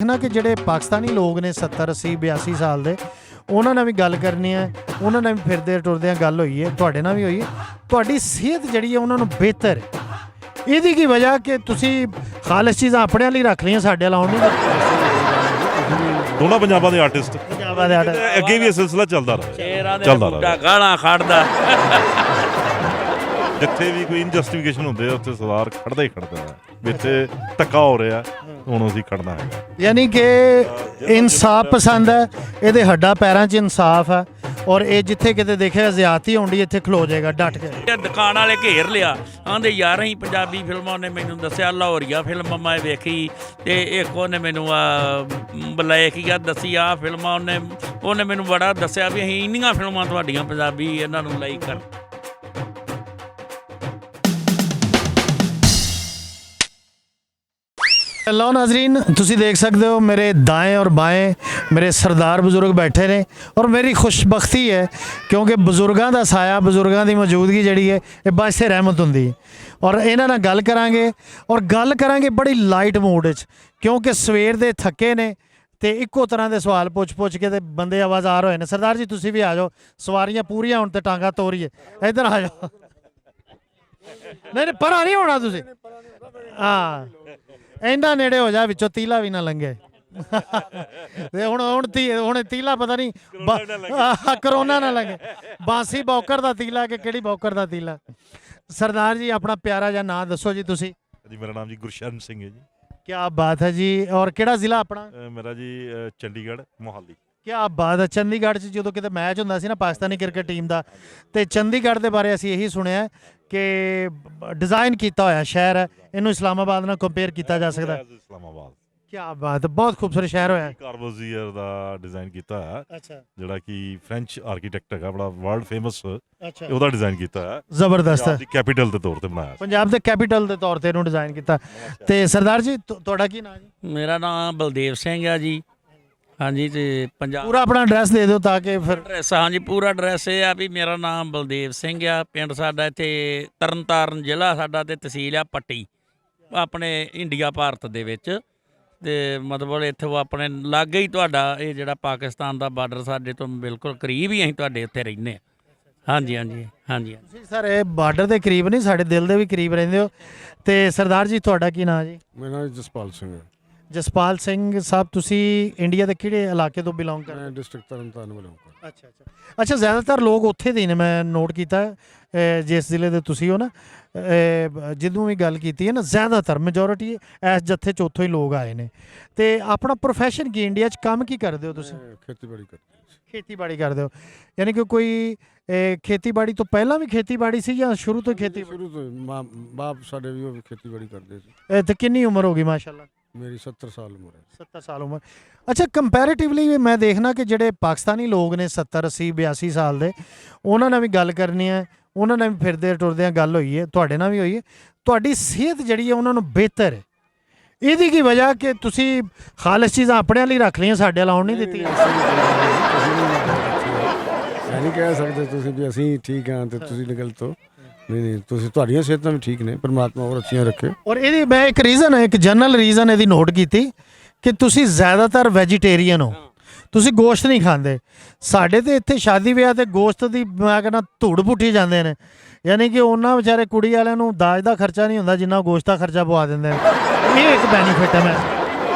ना कि ਜਿਹੜੇ ਪਾਕਿਸਤਾਨੀ ਲੋਕ ਨੇ 70 80 82 ਸਾਲ ਦੇ ਉਹਨਾਂ ਨਾਲ ਵੀ ਗੱਲ ਕਰਨੀ ਹੈ, ਉਹਨਾਂ ਨਾਲ ਵੀ ਫਿਰਦੇ ਟੁਰਦਿਆਂ ਗੱਲ ਹੋਈ ਹੈ, ਤੁਹਾਡੇ ਨਾਲ ਵੀ ਹੋਈ ਹੈ। ਤੁਹਾਡੀ ਸਿਹਤ ਜਿਹੜੀ ਹੈ ਉਹਨਾਂ ਨੂੰ ਬਿਹਤਰ ਹੈ, ਇਹਦੀ ਕੀ ਵਜ੍ਹਾ ਕਿ ਤੁਸੀਂ ਖਾਲਸ ਚੀਜ਼ਾਂ ਆਪਣੇ ਲਈ ਰੱਖ ਲਈਆਂ, ਸਾਡੇ ਲਾਉਣ ਨਹੀਂ ਦਿੱਤੀਆਂ। ਦੋਨਾਂ ਪੰਜਾਬਾਂ ਦੇ ਆਰਟਿਸਟ ਪੰਜਾਬਾਂ ਦੇ ਆਰਟਿਸਟ ਅੱਗੇ ਵੀ ਇਹ ਸਿਲਸਿਲਾ ਚੱਲਦਾ ਰਿਹਾ ਗਾਲਾਂ ਖੜਦਾ ਜਿੱਥੇ ਵੀ ਕੋਈ ਇਨਜਸਟੀਫਿਕੇਸ਼ਨ ਹੁੰਦੇ ਆ ਉੱਥੇ ਸਰਦਾਰ ਖੜਦਾ ਹੀ ਖੜਦਾ ਹੈ। ਵਿੱਚ ਧੱਕਾ ਹੋ ਰਿਹਾ ਹੁਣ ਅਸੀਂ ਖੜਨਾ ਹੈਗਾ, ਯਾਨੀ ਕਿ ਇਨਸਾਫ ਪਸੰਦ ਹੈ, ਇਹਦੇ ਹੱਡਾਂ ਪੈਰਾਂ 'ਚ ਇਨਸਾਫ ਹੈ ਔਰ ਇਹ ਜਿੱਥੇ ਕਿਤੇ ਦੇਖਿਆ ਜ਼ਿਆਦਤੀ ਹੁੰਦੀ ਇੱਥੇ ਖਲੋ ਜਾਏਗਾ ਡਟ ਕੇ। ਦੁਕਾਨ ਵਾਲੇ ਘੇਰ ਲਿਆ, ਆਂਦੇ ਯਾਰ ਅਸੀਂ ਪੰਜਾਬੀ ਫਿਲਮਾਂ, ਉਹਨੇ ਮੈਨੂੰ ਦੱਸਿਆ ਲਾਹੌਰੀਆ ਫਿਲਮ ਮੈਂ ਵੇਖੀ ਤੇ ਇੱਕ ਉਹਨੇ ਮੈਨੂੰ ਬਲੈਕੀਆ ਦੱਸੀ ਆ ਫਿਲਮਾਂ, ਉਹਨੇ ਮੈਨੂੰ ਬੜਾ ਦੱਸਿਆ ਵੀ ਅਸੀਂ ਇੰਨੀਆਂ ਫਿਲਮਾਂ ਤੁਹਾਡੀਆਂ ਪੰਜਾਬੀ ਇਹਨਾਂ ਨੂੰ ਲਾਈਕ ਕਰ। लो नाजरीन, तुसी देख सकते हो मेरे दाएं और बाएं मेरे सरदार बुजुर्ग बैठे ने और मेरी खुशबख्ती है क्योंकि बुजुर्गों का साया, बुजुर्गों की मौजूदगी जी है ये बाइसे रहमत होंगी। और इन्हां नाल गल करांगे और गल करांगे बड़ी लाइट मूड क्योंकि सवेर दे थके ने ते इक्को तरह के सवाल पुछ के ते बंदे आवाज़ार होए ने। सरदार जी तुसी भी आ जाओ, सवारियां पूरियां हुण ते टांगा तोड़िए, इधर आ जाओ। नहीं परा नहीं होना तुसी, हाँ ਇੰਨਾ ਨੇੜੇ ਹੋ ਜਾ ਵਿੱਚੋਂ ਤੀਲਾ ਵੀ ਨਾ ਲੰਘੇ। ਤੇ ਹੁਣ ਤੀਲਾ ਪਤਾ ਨਹੀਂ ਕਰੋਨਾ ਨਾ ਲੰਘੇ, ਬਾਂਸੀ ਬੌਕਰ ਦਾ ਤੀਲਾ ਕਿ ਕਿਹੜੀ ਬੌਕਰ ਦਾ ਤੀਲਾ। ਸਰਦਾਰ ਜੀ ਆਪਣਾ ਪਿਆਰਾ ਜਿਹਾ ਨਾਂ ਦੱਸੋ ਜੀ ਤੁਸੀਂ। ਜੀ ਮੇਰਾ ਨਾਮ ਜੀ ਗੁਰਸ਼ਰਨ ਸਿੰਘ ਹੈ ਜੀ। ਕੀ ਬਾਤ ਹੈ ਜੀ, ਔਰ ਕਿਹੜਾ ਜ਼ਿਲ੍ਹਾ ਆਪਣਾ? ਮੇਰਾ ਜੀ ਚੰਡੀਗੜ੍ਹ ਮੋਹਾਲੀ। ਕੀ ਬਾਤ ਹੈ। ਚੰਡੀਗੜ੍ਹ 'ਚ ਜਦੋਂ ਕਿਤੇ ਮੈਚ ਹੁੰਦਾ ਸੀ ਨਾ ਪਾਕਿਸਤਾਨੀ ਕ੍ਰਿਕਟ ਟੀਮ ਦਾ, ਤੇ ਚੰਡੀਗੜ੍ਹ ਦੇ ਬਾਰੇ ਅਸੀਂ ਇਹੀ ਸੁਣਿਆ ਕਿ ਡਿਜ਼ਾਈਨ ਕੀਤਾ ਹੋਇਆ ਸ਼ਹਿਰ ਹੈ, ਇਹਨੂੰ ਇਸਲਾਮਾਬਾਦ ਨਾਲ ਕੰਪੇਅਰ ਕੀਤਾ ਜਾ ਸਕਦਾ। ਇਸਲਾਮਾਬਾਦ ਕੀ ਬਾਤ ਹੈ, ਬਹੁਤ ਖੂਬਸੂਰਤ ਸ਼ਹਿਰ ਹੋਇਆ। ਕਾਰਬੋਜ਼ੀਅਰ ਦਾ ਡਿਜ਼ਾਈਨ ਕੀਤਾ ਹੈ, ਅੱਛਾ, ਜਿਹੜਾ ਕਿ ਫ੍ਰੈਂਚ ਆਰਕੀਟੈਕਟ ਹੈਗਾ, ਬੜਾ ਵਰਲਡ ਫੇਮਸ, ਅੱਛਾ, ਉਹਦਾ ਡਿਜ਼ਾਈਨ ਕੀਤਾ ਹੈ। ਜ਼ਬਰਦਸਤ ਹੈ, ਕੈਪੀਟਲ ਦੇ ਤੌਰ ਤੇ ਬਣਾਇਆ, ਪੰਜਾਬ ਦੇ ਕੈਪੀਟਲ ਦੇ ਤੌਰ ਤੇ ਇਹਨੂੰ ਡਿਜ਼ਾਈਨ ਕੀਤਾ। ਤੇ ਸਰਦਾਰ ਜੀ ਤੁਹਾਡਾ ਕੀ ਨਾਮ ਜੀ? ਮੇਰਾ ਨਾਮ ਬਲਦੇਵ ਸਿੰਘ ਆ ਜੀ। ਹਾਂਜੀ, ਤੇ ਪੰਜਾਬ ਪੂਰਾ ਆਪਣਾ ਐਡਰੈਸ ਦੇ ਦਿਓ ਤਾਂ ਕਿ ਫਿਰ। ਐਡਰੈਸ, ਹਾਂਜੀ ਪੂਰਾ ਐਡਰੈਸ ਇਹ ਆ ਵੀ ਮੇਰਾ ਨਾਮ ਬਲਦੇਵ ਸਿੰਘ ਆ, ਪਿੰਡ ਸਾਡਾ ਇੱਥੇ ਤਰਨਤਾਰਨ ਜ਼ਿਲ੍ਹਾ ਸਾਡਾ, ਤੇ ਤਹਿਸੀਲ ਆ ਪੱਟੀ, ਆਪਣੇ ਇੰਡੀਆ ਭਾਰਤ ਦੇ ਵਿੱਚ। ਤੇ ਮਤਲਬ ਇੱਥੇ ਆਪਣੇ ਲਾਗੇ ਹੀ ਤੁਹਾਡਾ ਇਹ ਜਿਹੜਾ ਪਾਕਿਸਤਾਨ ਦਾ ਬਾਰਡਰ ਸਾਡੇ ਤੋਂ ਬਿਲਕੁਲ ਕਰੀਬ ਹੀ ਅਸੀਂ ਤੁਹਾਡੇ ਉੱਥੇ ਰਹਿੰਦੇ ਹਾਂ। ਹਾਂਜੀ ਹਾਂਜੀ ਹਾਂਜੀ। ਤੁਸੀਂ ਸਰ ਇਹ ਬਾਰਡਰ ਦੇ ਕਰੀਬ ਨਹੀਂ, ਸਾਡੇ ਦਿਲ ਦੇ ਵੀ ਕਰੀਬ ਰਹਿੰਦੇ ਹੋ। ਤੇ ਸਰਦਾਰ ਜੀ ਤੁਹਾਡਾ ਕੀ ਨਾਮ ਜੀ? ਮੇਰਾ ਨਾਮ ਜਸਪਾਲ ਸਿੰਘ ਹੈ। ਜਸਪਾਲ ਸਿੰਘ ਸਾਹਿਬ, ਤੁਸੀਂ ਇੰਡੀਆ ਦੇ ਕਿਹੜੇ ਇਲਾਕੇ ਤੋਂ ਬਿਲੋਂਗ ਕਰਦੇ? ਮੈਂ ਡਿਸਟ੍ਰਿਕਟ ਤਰਨਤਾਰਨ ਬਿਲੋਂਗ ਕਰਦਾ। ਅੱਛਾ, ਜ਼ਿਆਦਾਤਰ ਲੋਕ ਉੱਥੇ ਦੇ ਨੇ, ਮੈਂ ਨੋਟ ਕੀਤਾ ਜਿਸ ਜ਼ਿਲ੍ਹੇ ਦੇ ਤੁਸੀਂ ਹੋ ਨਾ, ਜਦੋਂ ਵੀ ਗੱਲ ਕੀਤੀ ਹੈ ਨਾ, ਜ਼ਿਆਦਾਤਰ ਮੈਜੋਰਿਟੀ ਇਸ ਜੱਥੇ 'ਚ ਉੱਥੋਂ ਹੀ ਲੋਕ ਆਏ ਨੇ। ਤੇ ਆਪਣਾ ਪ੍ਰੋਫੈਸ਼ਨ ਕੀ, ਇੰਡੀਆ 'ਚ ਕੰਮ ਕੀ ਕਰਦੇ ਹੋ ਤੁਸੀਂ? ਖੇਤੀਬਾੜੀ ਕਰਦੇ। ਖੇਤੀਬਾੜੀ ਕਰਦੇ ਹੋ, ਯਾਨੀ ਕਿ ਕੋਈ ਖੇਤੀਬਾੜੀ ਤੋਂ ਪਹਿਲਾਂ ਵੀ ਖੇਤੀਬਾੜੀ ਸੀ ਜਾਂ ਸ਼ੁਰੂ ਤੋਂ ਖੇਤੀ? ਸ਼ੁਰੂ ਤੋਂ ਬਾਪ ਸਾਡੇ ਵੀ ਉਹ ਖੇਤੀਬਾੜੀ ਕਰਦੇ ਸੀ। ਤੇ ਕਿੰਨੀ ਉਮਰ ਹੋ ਗਈ? ਮਾਸ਼ਾਅੱਲਾ ਮੇਰੀ 70 ਸਾਲ ਉਮਰ ਹੈ। 70 ਸਾਲ ਉਮਰ। ਅੱਛਾ, ਕੰਪੈਰੀਟਿਵਲੀ ਮੈਂ ਦੇਖਣਾ ਕਿ ਜਿਹੜੇ ਪਾਕਿਸਤਾਨੀ ਲੋਕ ਨੇ 70 80 82 ਸਾਲ ਦੇ, ਉਹਨਾਂ ਨਾਲ ਵੀ ਗੱਲ ਕਰਨੀ ਹੈ, ਉਹਨਾਂ ਨਾਲ ਵੀ ਫਿਰਦੇ ਟੁਰਦਿਆਂ ਗੱਲ ਹੋਈ ਹੈ, ਤੁਹਾਡੇ ਨਾਲ ਵੀ ਹੋਈ ਹੈ। ਤੁਹਾਡੀ ਸਿਹਤ ਜਿਹੜੀ ਹੈ ਉਹਨਾਂ ਨੂੰ ਬਿਹਤਰ ਹੈ, ਇਹਦੀ ਕੀ ਵਜ੍ਹਾ ਕਿ ਤੁਸੀਂ ਖਾਲਸ ਚੀਜ਼ਾਂ ਆਪਣੇ ਲਈ ਰੱਖ ਲਈਆਂ, ਸਾਡੇ ਲਾਉਣ ਨਹੀਂ ਦਿੱਤੀਆਂ। ਨਹੀਂ ਕਹਿ ਸਕਦੇ ਤੁਸੀਂ ਵੀ ਅਸੀਂ ਠੀਕ ਹਾਂ ਤੇ ਤੁਸੀਂ ਗਲਤ ਹੋ। ਨਹੀਂ, ਤੁਸੀਂ ਤੁਹਾਡੀਆਂ ਸਿਹਤਾਂ ਵੀ ਠੀਕ ਨੇ, ਪਰਮਾਤਮਾ ਹੋਰ ਅੱਛੀਆਂ ਰੱਖੇ। ਔਰ ਇਹਦੀ ਮੈਂ ਇੱਕ ਰੀਜ਼ਨ ਹੈ, ਇੱਕ ਜਨਰਲ ਰੀਜ਼ਨ ਇਹਦੀ ਨੋਟ ਕੀਤੀ ਕਿ ਤੁਸੀਂ ਜ਼ਿਆਦਾਤਰ ਵੈਜੀਟੇਰੀਅਨ ਹੋ, ਤੁਸੀਂ ਗੋਸ਼ਤ ਨਹੀਂ ਖਾਂਦੇ। ਸਾਡੇ ਤੇ ਇੱਥੇ ਸ਼ਾਦੀ ਵਿਆਹ ਤੇ ਗੋਸ਼ਤ ਦੀ ਮੈਂ ਕਹਿੰਦਾ ਧੂੜ ਪੁੱਟੀ ਜਾਂਦੇ ਨੇ, ਯਾਨੀ ਕਿ ਉਹਨਾਂ ਵਿਚਾਰੇ ਕੁੜੀ ਵਾਲਿਆਂ ਨੂੰ ਦਾਜ ਦਾ ਖਰਚਾ ਨਹੀਂ ਹੁੰਦਾ ਜਿੰਨਾ ਗੋਸ਼ਤ ਦਾ ਖਰਚਾ ਪਵਾ ਦਿੰਦੇ ਨੇ। ਇਹ ਇੱਕ ਬੈਨੀਫਿਟ ਹੈ। ਮੈਂ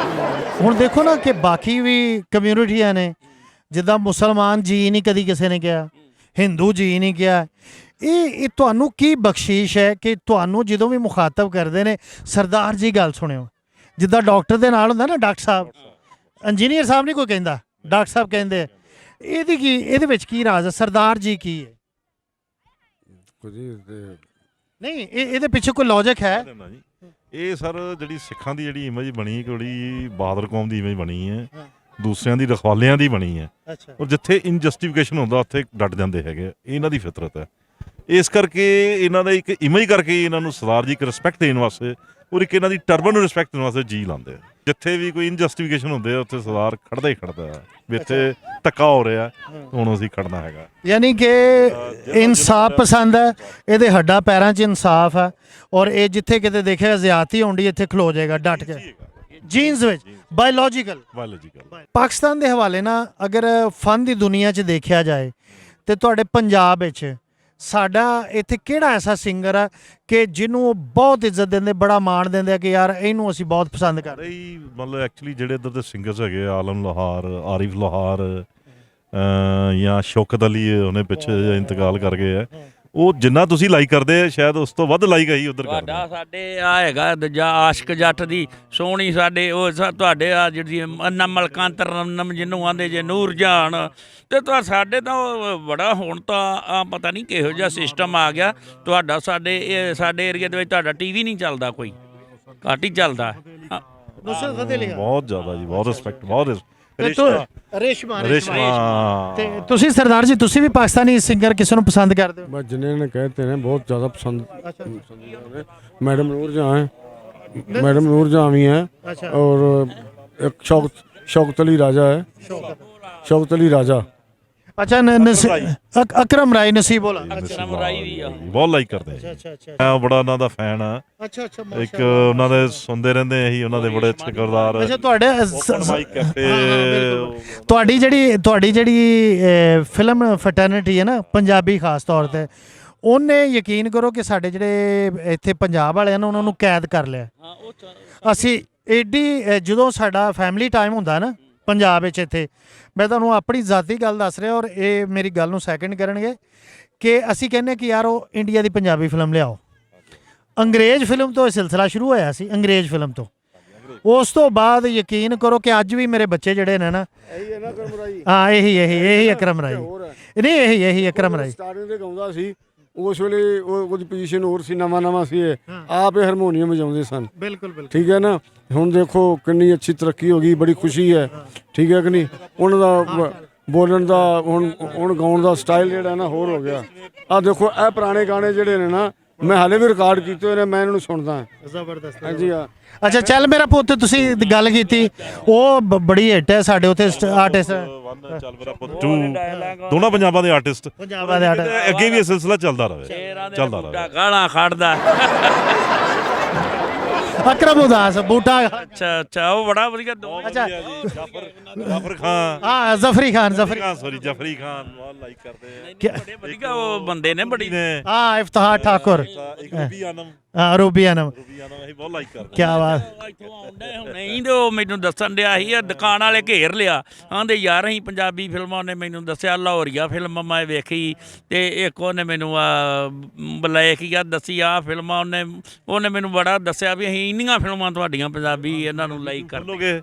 ਹੁਣ ਦੇਖੋ ਨਾ ਕਿ ਬਾਕੀ ਵੀ ਕਮਿਊਨਿਟੀਆਂ ਨੇ, ਜਿੱਦਾਂ ਮੁਸਲਮਾਨ ਜੀ ਨਹੀਂ ਕਦੀ ਕਿਸੇ ਨੇ ਕਿਹਾ, ਹਿੰਦੂ ਜੀ ਨਹੀਂ ਕਿਹਾ। ਇਹ ਤੁਹਾਨੂੰ ਕੀ ਬਖਸ਼ੀਸ਼ ਹੈ ਕਿ ਤੁਹਾਨੂੰ ਜਦੋਂ ਵੀ ਮੁਖਾਤਬ ਕਰਦੇ ਨੇ ਸਰਦਾਰ ਜੀ ਗੱਲ ਸੁਣਿਓ, ਜਿੱਦਾਂ ਡਾਕਟਰ ਦੇ ਨਾਲ ਹੁੰਦਾ ਨਾ ਡਾਕਟਰ ਸਾਹਿਬ, ਇੰਜੀਨੀਅਰ ਸਾਹਿਬ ਨਹੀਂ ਕੋਈ ਕਹਿੰਦਾ, ਡਾਕਟਰ ਸਾਹਿਬ ਕਹਿੰਦੇ। ਇਹਦੀ ਕੀ, ਇਹਦੇ ਵਿੱਚ ਕੀ ਰਾਜ਼ ਹੈ? ਸਰਦਾਰ ਜੀ ਕੀ ਹੈ? ਨਹੀਂ, ਇਹਦੇ ਪਿੱਛੇ ਕੋਈ ਲੌਜਿਕ ਹੈ? ਇਹ ਸਰ ਜਿਹੜੀ ਸਿੱਖਾਂ ਦੀ ਜਿਹੜੀ ਇਮੇਜ ਬਣੀ, ਕੋਈ ਬਹਾਦਰ ਕੌਮ ਦੀ ਇਮੇਜ ਬਣੀ ਹੈ, ਦੂਸਰਿਆਂ ਦੀ ਰਖਵਾਲਿਆਂ ਦੀ ਬਣੀ ਹੈ, ਔਰ ਜਿੱਥੇ ਇਨਜਸਟੀਫਿਕੇਸ਼ਨ ਹੁੰਦਾ ਉੱਥੇ ਡਟ ਜਾਂਦੇ ਹੈਗੇ, ਇਹਨਾਂ ਦੀ ਫਿਤਰਤ ਹੈ। ਇਸ ਕਰਕੇ ਇਹਨਾਂ ਦਾ ਇੱਕ ਇਮੇਜ ਕਰਕੇ ਇਹਨਾਂ ਨੂੰ ਸਰਦਾਰ ਜੀ ਇੱਕ ਰਿਸਪੈਕਟ ਦੇਣ ਵਾਸਤੇ ਔਰ ਇੱਕ ਇਹਨਾਂ ਦੀ ਟਰਬਨ ਨੂੰ ਰਿਸਪੈਕਟ ਦੇਣ ਵਾਸਤੇ ਜੀ ਲਾਉਂਦੇ ਆ। ਜਿੱਥੇ ਵੀ ਕੋਈ ਇਨਜਸਟੀਫਿਕੇਸ਼ਨ ਹੁੰਦੇ ਆ ਉੱਥੇ ਸਰਦਾਰ ਖੜਦਾ ਹੀ ਖੜਦਾ ਹੈ, ਵਿੱਚ ਧੱਕਾ ਹੋ ਰਿਹਾ ਹੁਣ ਅਸੀਂ ਖੜਨਾ ਹੈਗਾ। ਯਾਨੀ ਕਿ ਇਨਸਾਫ ਪਸੰਦ ਹੈ, ਇਹਦੇ ਹੱਡਾਂ ਪੈਰਾਂ 'ਚ ਇਨਸਾਫ ਹੈ ਔਰ ਇਹ ਜਿੱਥੇ ਕਿਤੇ ਦੇਖਿਆ ਜ਼ਿਆਦਤੀ ਹੁੰਦੀ ਇੱਥੇ ਖਲੋ ਜਾਏਗਾ ਡਟ ਕੇ। ਜੀਨਸ ਵਿੱਚ ਬਾਇਓਲੋਜੀਕਲ ਬਾਇਓਲੋਜੀਕਲ। ਪਾਕਿਸਤਾਨ ਦੇ ਹਵਾਲੇ ਨਾਲ ਅਗਰ ਫਨ ਦੀ ਦੁਨੀਆ 'ਚ ਦੇਖਿਆ ਜਾਏ ਤੇ ਤੁਹਾਡੇ ਪੰਜਾਬ ਵਿੱਚ ਸਾਡਾ ਇੱਥੇ ਕਿਹੜਾ ਐਸਾ ਸਿੰਗਰ ਆ ਕਿ ਜਿਹਨੂੰ ਉਹ ਬਹੁਤ ਇੱਜ਼ਤ ਦਿੰਦੇ, ਬੜਾ ਮਾਣ ਦਿੰਦੇ ਆ ਕਿ ਯਾਰ ਇਹਨੂੰ ਅਸੀਂ ਬਹੁਤ ਪਸੰਦ ਕਰਦੇ? ਰਹੀ ਮਤਲਬ ਐਕਚੁਅਲੀ ਜਿਹੜੇ ਇੱਧਰ ਦੇ ਸਿੰਗਰਸ ਹੈਗੇ ਆਲਮ ਲੋਹਾਰ, ਆਰਿਫ ਲੋਹਾਰ ਜਾਂ ਸ਼ੌਕਤ ਅਲੀ, ਉਹਨੇ ਪਿੱਛੇ ਇੰਤਕਾਲ ਕਰ ਗਏ ਆ, ਉਹ ਜਿੰਨਾ ਤੁਸੀਂ ਲਾਈਕ ਕਰਦੇ ਆ ਸ਼ਾਇਦ ਉਸ ਤੋਂ ਵੱਧ ਲਾਈਕ ਅਸੀਂ ਉੱਧਰ ਕਰਦੇ ਤੁਹਾਡਾ ਸਾਡੇ ਆ ਹੈਗਾ ਦੂਜਾ ਆਸ਼ਕ ਜੱਟ ਦੀ ਸੋਹਣੀ ਸਾਡੇ ਉਹ ਤੁਹਾਡੇ ਆ ਜਿਹੜੀ ਮਲਕਾਂਤਰ ਨਮ ਜਿਹਨੂੰ ਆਂਦੇ ਜੇ ਨੂਰ ਜਾਨ ਤੇ ਸਾਡੇ ਤਾਂ ਉਹ ਬੜਾ ਹੁਣ ਤਾਂ ਆ ਪਤਾ ਨਹੀਂ ਕਿਹੋ ਜਿਹਾ ਸਿਸਟਮ ਆ ਗਿਆ ਤੁਹਾਡਾ। ਸਾਡੇ ਏਰੀਆ ਦੇ ਵਿੱਚ ਤੁਹਾਡਾ ਟੀਵੀ ਨਹੀਂ ਚੱਲਦਾ, ਕੋਈ ਘੱਟ ਹੀ ਚੱਲਦਾ। ਨੁਸਰਤ ਫਤਿਹ ਅਲੀ ਬਹੁਤ ਜ਼ਿਆਦਾ ਜੀ, ਬਹੁਤ ਰਿਸਪੈਕਟ, ਬਹੁਤ ਰੇਸ਼ਮਾ ਰੇਸ਼ਮਾ। ਤੇ ਤੁਸੀਂ ਸਰਦਾਰ ਜੀ ਤੁਸੀਂ ਵੀ ਪਾਕਿਸਤਾਨੀ ਸਿੰਗਰ ਕਿਸੇ ਨੂੰ ਪਸੰਦ ਕਰਦੇ ਹੋ? बस जिन्हें ने कहते हैं बहुत ज़्यादा पसंद। मैडम नूर जहाँ है, मैडम नूर जहाँ भी हैं, अच्छा। और एक शौकत अली राजा है, शौकत अली राजा। अच्छा ਅਕਰਮ ਰਾਏ ਨਸੀਬੋਲਾ। ਅਕਰਮ ਰਾਈ ਵੀ ਆ, ਬਹੁਤ ਲਾਈਕ ਕਰਦੇ ਆ। ਅੱਛਾ ਅੱਛਾ ਮੈਂ ਬੜਾ ਉਹਨਾਂ ਦਾ ਫੈਨ ਆ। ਅੱਛਾ ਅੱਛਾ ਇੱਕ ਉਹਨਾਂ ਦੇ ਸੁਣਦੇ ਰਹਿੰਦੇ ਅਸੀਂ, ਉਹਨਾਂ ਦੇ ਬੜੇ ਅੱਛੇ ਕਿਰਦਾਰ। ਅੱਛਾ ਤੁਹਾਡੇ ਮਾਈਕ ਕੈਫੇ, ਤੁਹਾਡੀ ਜਿਹੜੀ ਫਿਲਮ ਫਟਰਨਿਟੀ ਹੈ ਨਾ ਪੰਜਾਬੀ ਖਾਸ ਤੌਰ ਤੇ, ਉਹਨੇ ਯਕੀਨ ਕਰੋ ਕਿ ਸਾਡੇ ਜਿਹੜੇ ਇੱਥੇ ਪੰਜਾਬ ਵਾਲੇ ਨੇ ਉਹਨਾਂ ਨੂੰ ਕੈਦ ਕਰ ਲਿਆ। ਅਸੀਂ ਏਡੀ ਜਦੋਂ ਸਾਡਾ ਫੈਮਿਲੀ ਟਾਈਮ ਹੁੰਦਾ ਨਾ ਪੰਜਾਬ ਵਿੱਚ ਇੱਥੇ, ਮੈਂ ਤੁਹਾਨੂੰ ਆਪਣੀ ਜ਼ਾਤੀ ਗੱਲ ਦੱਸ ਰਿਹਾ ਔਰ ਇਹ ਮੇਰੀ ਗੱਲ ਨੂੰ ਸੈਕਿੰਡ ਕਰਨਗੇ ਕਿ ਅਸੀਂ ਕਹਿੰਦੇ ਕਿ ਯਾਰ ਉਹ ਇੰਡੀਆ ਦੀ ਪੰਜਾਬੀ ਫਿਲਮ ਲਿਆਓ। ਅੰਗਰੇਜ਼ ਫਿਲਮ ਤੋਂ ਇਹ ਸਿਲਸਿਲਾ ਸ਼ੁਰੂ ਹੋਇਆ ਸੀ, ਅੰਗਰੇਜ਼ ਫਿਲਮ ਤੋਂ। ਉਸ ਤੋਂ ਬਾਅਦ ਯਕੀਨ ਕਰੋ ਕਿ ਅੱਜ ਵੀ ਮੇਰੇ ਬੱਚੇ ਜਿਹੜੇ ਨੇ ਨਾ, ਹਾਂ ਇਹੀ ਅਕਰਮ ਰਾਈ, ਨਹੀਂ ਇਹੀ ਅਕਰਮ ਰਾਈ ਸਟਾਰਟਿੰਗ ਤੇ ਗਾਉਂਦਾ ਸੀ, ਉਸ ਵੇਲੇ ਉਹਦੀ ਪੋਜੀਸ਼ਨ ਹੋਰ ਸੀ, ਨਵਾਂ ਸੀ, ਆਪ ਇਹ ਹਾਰਮੋਨੀਅਮ ਵਜਾਉਂਦੇ ਸਨ। ਬਿਲਕੁਲ ਠੀਕ ਹੈ ਨਾ। ਹੁਣ ਦੇਖੋ ਕਿੰਨੀ ਅੱਛੀ ਤਰੱਕੀ ਹੋ ਗਈ, ਬੜੀ ਖੁਸ਼ੀ ਹੈ। ਠੀਕ ਹੈ ਕਿ ਨਹੀਂ। ਉਹਨਾਂ ਦਾ ਬੋਲਣ ਦਾ ਹੁਣ ਗਾਉਣ ਦਾ ਸਟਾਈਲ ਜਿਹੜਾ ਨਾ ਹੋਰ ਹੋ ਗਿਆ। ਆਹ ਦੇਖੋ ਇਹ ਪੁਰਾਣੇ ਗਾਣੇ ਜਿਹੜੇ ਨੇ ਨਾ, ਮੈਂ ਹਾਲੇ ਵੀ ਰਿਕਾਰਡ ਕੀਤੇ ਹੋਏ ਨੇ, ਮੈਂ ਇਹਨਾਂ ਨੂੰ ਸੁਣਦਾ ਹਾਂ। ਜ਼ਬਰਦਸਤ। ਹਾਂਜੀ ਹਾਂ। ਅੱਛਾ ਚੱਲ ਮੇਰਾ ਪੁੱਤ, ਤੁਸੀਂ ਗੱਲ ਕੀਤੀ ਉਹ ਬੜੀ ਹਿੱਟ ਹੈ ਸਾਡੇ ਉੱਥੇ ਆਰਟਿਸਟ। ਚੱਲ ਮੇਰਾ ਪੁੱਤ 2 ਦੋਨਾਂ ਪੰਜਾਬਾਂ ਦੇ ਆਰਟਿਸਟ, ਪੰਜਾਬਾਂ ਦੇ ਆਰਟਿਸਟ ਅੱਗੇ ਵੀ ਇਹ ਸਿਲਸਿਲਾ ਚੱਲਦਾ ਰਹੇ। ਗਾਲਾਂ ਖੜਦਾ ਅਕਰਮ ਉਦਾਸ ਬੂਟਾ। ਅੱਛਾ ਉਹ ਬੜਾ ਵਧੀਆ ਅੱਛਾ ਜਾਫਰ ਖਾਨ, ਹਾਂ ਜ਼ਫਰੀ ਖਾਨ ਸੌਰੀ ਜਫਰੀ ਖਾਨ ਬਹੁਤ ਲਾਈਕ ਕਰਦੇ ਆ। ਬੜੇ ਵਧੀਆ ਉਹ ਬੰਦੇ ਨੇ ਬੜੀ ਹਾਂ ਇਫਤਖਾਰ ਠਾਕੁਰ, ਇੱਕ ਰੂਬੀ ਆਨਮ, ਹਾਂ ਰੂਬੀ ਆਨਮ, ਅਸੀਂ ਬਹੁਤ ਲਾਈਕ ਕਰਦੇ। ਕੀ ਬਾਤ। ਇੱਥੋਂ ਆਉਂਦੇ ਹੁਣੇ ਤੇ ਉਹ ਮੈਨੂੰ ਦੱਸਣ ਡਿਆ ਸੀ, ਦੁਕਾਨ ਵਾਲੇ ਘੇਰ ਲਿਆ, ਆਂਦੇ ਯਾਰ ਅਸੀਂ ਪੰਜਾਬੀ ਫਿਲਮਾਂ, ਉਹਨੇ ਮੈਨੂੰ ਦੱਸਿਆ ਲਾਹੌਰੀਆ ਫਿਲਮ ਮੈਂ ਵੇਖੀ ਤੇ ਇੱਕ ਉਹਨੇ ਮੈਨੂੰ ਬਲੈਕੀਆ ਦੱਸੀ ਆ ਫਿਲਮਾਂ, ਉਹਨੇ ਮੈਨੂੰ ਬੜਾ ਦੱਸਿਆ ਵੀ ਅਸੀਂ ਇੰਨੀਆਂ ਫਿਲਮਾਂ ਤੁਹਾਡੀਆਂ ਪੰਜਾਬੀ ਇਹਨਾਂ ਨੂੰ ਲਾਈਕ ਕਰਦੇ।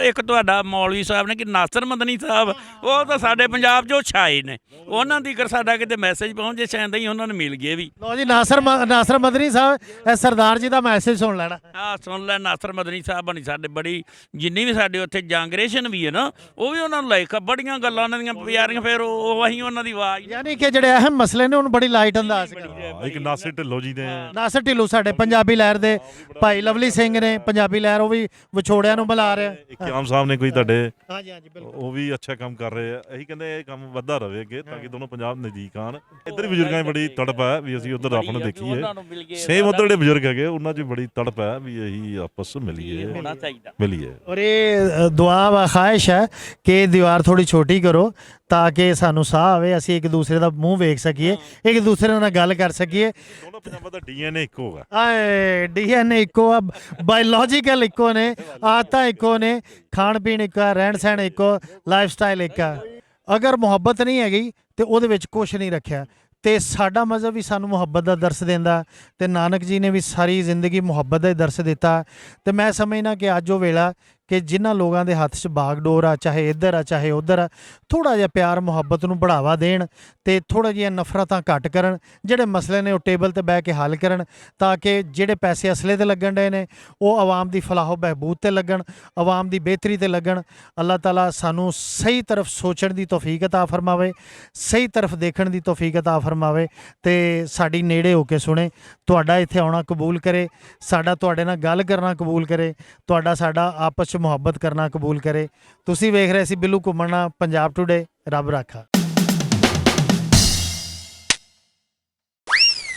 ਇੱਕ ਤੁਹਾਡਾ ਮੌਲਵੀ ਸਾਹਿਬ ਨੇ ਕਿ ਨਾਸਰ ਮਦਨੀ ਸਾਹਿਬ, ਉਹ ਤਾਂ ਸਾਡੇ ਪੰਜਾਬ 'ਚੋਂ ਛਾਏ ਨੇ, ਉਹਨਾਂ ਦੀ ਸਾਡਾ ਕਿਤੇ ਮੈਸੇਜ ਪਹੁੰਚੇ ਸ਼ਾਇਦ ਹੀ ਉਹਨਾਂ ਨੂੰ ਮਿਲ ਗਏ ਵੀ। ਲੋ ਜੀ ਨਾਸਰ ਮਦਨੀ ਸਾਹਿਬ, ਇਹ ਸਰਦਾਰ ਜੀ ਦਾ ਮੈਸੇਜ ਸੁਣ ਲੈਣਾ। ਹਾਂ ਸੁਣ ਲੈ, ਨਾਸਰ ਮਦਨੀ ਸਾਹਿਬ ਬਣੀ ਸਾਡੇ ਬੜੀ, ਜਿੰਨੀ ਵੀ ਸਾਡੇ ਉੱਥੇ ਜੰਗਰੇਸ਼ਨ ਵੀ ਹੈ ਨਾ, ਉਹ ਵੀ ਉਹਨਾਂ ਨੂੰ ਲਾਈਕ, ਬੜੀਆਂ ਗੱਲਾਂ ਉਹਨਾਂ ਦੀਆਂ ਪਿਆਰੀਆਂ, ਫਿਰ ਉਹ ਅਸੀਂ ਉਹਨਾਂ ਦੀ ਆਵਾਜ਼, ਯਾਨੀ ਕਿ ਜਿਹੜੇ ਅਹਿਮ ਮਸਲੇ ਨੇ ਉਹਨੂੰ ਬੜੀ ਲਾਈਟ ਅੰਦਾਜ਼। ਇੱਕ ਨਾਸਿਰ ਢਿੱਲੋਂ ਜੀ ਨੇ, ਨਾਸਰ ਢਿੱਲੋਂ ਸਾਡੇ ਪੰਜਾਬੀ ਲਹਿਰ ਦੇ ਭਾਈ ਲਵਲੀ ਸਿੰਘ ਨੇ, ਪੰਜਾਬੀ ਲਹਿਰ, ਉਹ ਵੀ ਵਿਛੋੜਿਆਂ ਨੂੰ ਮਿਲਾ ਰਿਹਾ। ਇਕਰਾਮ ਸਾਹਿਬ ਨੇ ਕੋਈ ਤੁਹਾਡੇ, ਹਾਂਜੀ ਬਿਲਕੁਲ, ਉਹ ਵੀ ਅੱਛਾ ਕੰਮ ਕਰ ਰਹੇ ਆ। ਅਸੀਂ ਕਹਿੰਦੇ ਇਹ ਕੰਮ ਵੱਧਦਾ ਰਹੇ ਅੱਗੇ ਤਾਂ ਕਿ ਦੋਨੋਂ ਪੰਜਾਬ ਨਜ਼ਦੀਕ ਆਣ। ਇੱਧਰ ਬਜ਼ੁਰਗਾਂ 'ਚ ਬੜੀ ਤੜਪ ਹੈ ਵੀ ਅਸੀਂ ਉੱਧਰ ਰੱਬ ਨੂੰ ਦੇਖੀਏ, ਸੇਮ ਉੱਧਰ ਜਿਹੜੇ ਬਜ਼ੁਰਗ ਹੈਗੇ ਉਹਨਾਂ 'ਚ ਬੜੀ ਤੜਪ ਹੈ ਵੀ ਅਸੀਂ ਆਪਸ ਮਿਲੀਏ। ਔਰ ਇਹ ਦੁਆ ਵਾ ਖਾਹਿਸ਼ ਹੈ ਕਿ ਦੀਵਾਰ ਥੋੜੀ ਛੋਟੀ ਕਰੋ ਤਾਂ ਕਿ ਸਾਨੂੰ ਸਾਹ ਆਵੇ, ਅਸੀਂ ਇੱਕ ਦੂਸਰੇ ਦਾ ਮੂੰਹ ਵੇਖ ਸਕੀਏ, ਇੱਕ ਦੂਸਰੇ ਨਾਲ ਗੱਲ ਕਰ ਸਕੀਏ। ਦੋਨੋਂ ਪੰਜਾਬਾਂ ਦਾ ਡੀਐਨਏ ਇੱਕੋ ਹੈ। ਆਏ ਡੀਐਨਏ ਇੱਕੋ ਆ, ਬਾਇਓਲੋਜੀਕਲ ਇੱਕੋ ਨੇ, ਆਦਤਾਂ ਇੱਕੋ ਨੇ, ਖਾਣ ਪੀਣ ਇੱਕ ਆ, ਰਹਿਣ ਸਹਿਣ ਇੱਕੋ, ਲਾਈਫ ਸਟਾਈਲ ਇੱਕ ਆ। ਅਗਰ ਮੁਹੱਬਤ ਨਹੀਂ ਹੈਗੀ ਤੇ ਉਹਦੇ ਵਿੱਚ ਕੁਛ ਨਹੀਂ ਰੱਖਿਆ। ਤੇ ਸਾਡਾ ਮਜ਼ਹਬ ਵੀ ਸਾਨੂੰ ਮੁਹੱਬਤ ਦਾ ਦਰਸ ਦਿੰਦਾ ਤੇ ਨਾਨਕ ਜੀ ਨੇ ਵੀ ਸਾਰੀ ਜ਼ਿੰਦਗੀ ਮੁਹੱਬਤ ਦਾ ਹੀ ਦਰਸ ਦਿੱਤਾ। ਤੇ ਮੈਂ ਸਮਝਦਾ ਕਿ ਅੱਜ ਉਹ ਵੇਲਾ ਕਿ ਜਿਨ੍ਹਾਂ ਲੋਕਾਂ ਦੇ ਹੱਥ 'ਚ ਬਾਗਡੋਰ ਆ, ਚਾਹੇ ਇੱਧਰ ਆ ਚਾਹੇ ਉੱਧਰ ਆ, ਥੋੜ੍ਹਾ ਜਿਹਾ ਪਿਆਰ ਮੁਹੱਬਤ ਨੂੰ ਬੜਾਵਾ ਦੇਣ ਤੇ ਥੋੜ੍ਹਾ ਜਿਹੀਆਂ ਨਫ਼ਰਤਾਂ ਘੱਟ ਕਰਨ, ਜਿਹੜੇ ਮਸਲੇ ਨੇ ਉਹ ਟੇਬਲ ਤੇ ਬਹਿ ਕੇ ਹੱਲ ਕਰਨ, ਤਾਂ ਕਿ ਜਿਹੜੇ ਪੈਸੇ ਅਸਲੇ ਤੇ ਲੱਗਣ ਡਏ ਨੇ ਉਹ ਆਵਾਮ ਦੀ ਫਲਾਹੋ ਬਹਿਬੂਦ ਤੇ ਲੱਗਣ, ਆਵਾਮ ਦੀ ਬਿਹਤਰੀ ਤੇ ਲੱਗਣ। ਅੱਲਾਹ ਤਾਲਾ ਸਾਨੂੰ ਸਹੀ ਤਰਫ ਸੋਚਣ ਦੀ ਤੌਫੀਕ ਅਤਾ ਫਰਮਾਵੇ, ਸਹੀ ਤਰਫ ਦੇਖਣ ਦੀ ਤੌਫੀਕ ਅਤਾ ਫਰਮਾਵੇ ਤੇ ਸਾਡੀ ਨੇੜੇ ਹੋ ਕੇ ਸੁਣੇ। ਤੁਹਾਡਾ ਇੱਥੇ ਆਉਣਾ ਕਬੂਲ ਕਰੇ, ਸਾਡਾ ਤੁਹਾਡੇ ਨਾਲ ਗੱਲ ਕਰਨਾ ਕਬੂਲ ਕਰੇ, ਤੁਹਾਡਾ ਸਾਡਾ ਆਪਸ 'ਚ ਮੁਹੱਬਤ ਕਰਨਾ ਕਬੂਲ ਕਰੇ। ਤੁਸੀਂ ਵੇਖ ਰਹੇ ਸੀ ਬਿੱਲੂ ਘੁੰਮਣਾ, ਪੰਜਾਬ ਟੂਡੇ। ਰੱਬ ਰਾਖਾ।